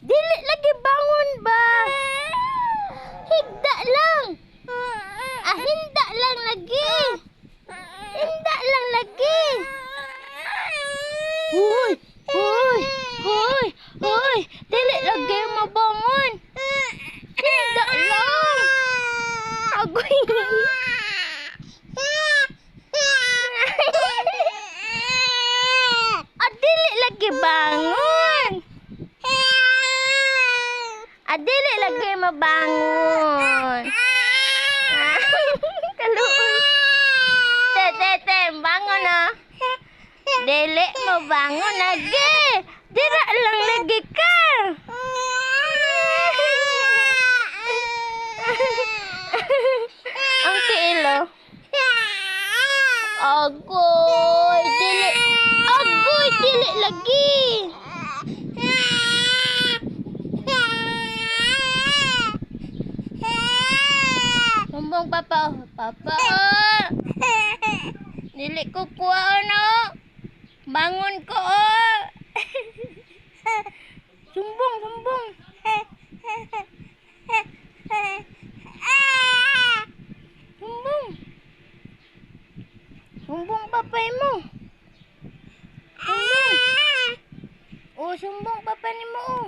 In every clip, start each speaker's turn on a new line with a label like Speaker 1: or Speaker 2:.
Speaker 1: Dili lagi bangon ba? Higda lang. Hinda lang lagi. Hinda lang lagi. Hoy, hoy, hoy, hoy. Dili lagi mabangon. Hinda lang. Agoy. Dili lagi bangon. Dili lagi mabangon. Kaluoy. Te, bangon na. Dili mo bangon lagi. Dira lang lagi ka. Ang kilo. Agoy, dili lagi. Sumbong papa. Papa. Dili ko kuha no. Bangon ko oh. Sumbong. Sumbong papay mo. Sumbong papa ni mo oh.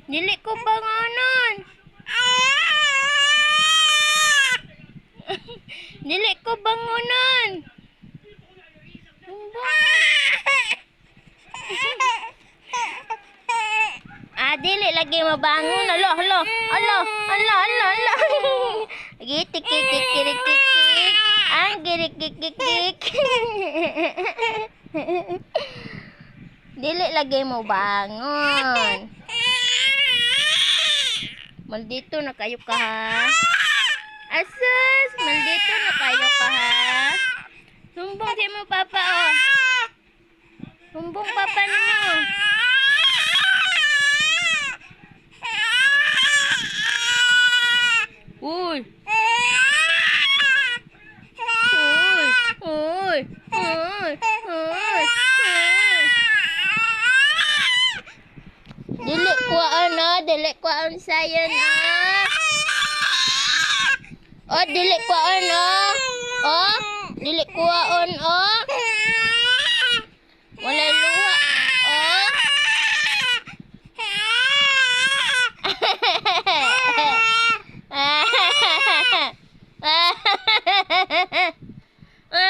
Speaker 1: Dili ko bangonon. Dili ko bangonon. Dili lagi mabangon. Alo. Gitik. Ang girik. Dili lagi mo bangon. Maldito na kayo ka ha. Asus, maldito na kayo ka ha. Sumbong di mo papa oh. Sumbong papa mo. Uy. Dili kuhaan sayon oh. Dili kuhaan oh. Dili kuhaan oh. Wala luha oh.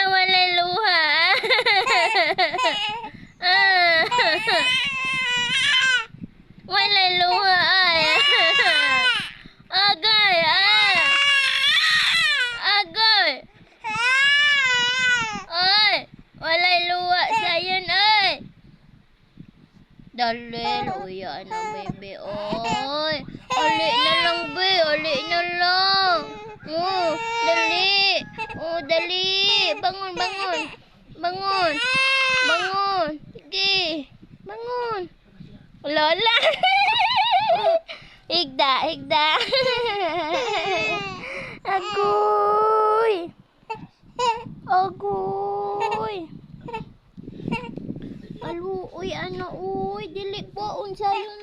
Speaker 1: Wala luha. Wala luha ay. Agay. Ay, wala luha sayon ay. Dalil, uya na bebe oy. Ali na lang be, ali na lang. Dali. Bangon. Sige. Bangon. Lola. Higda. Agoy. Aluoy, dili po unsa yun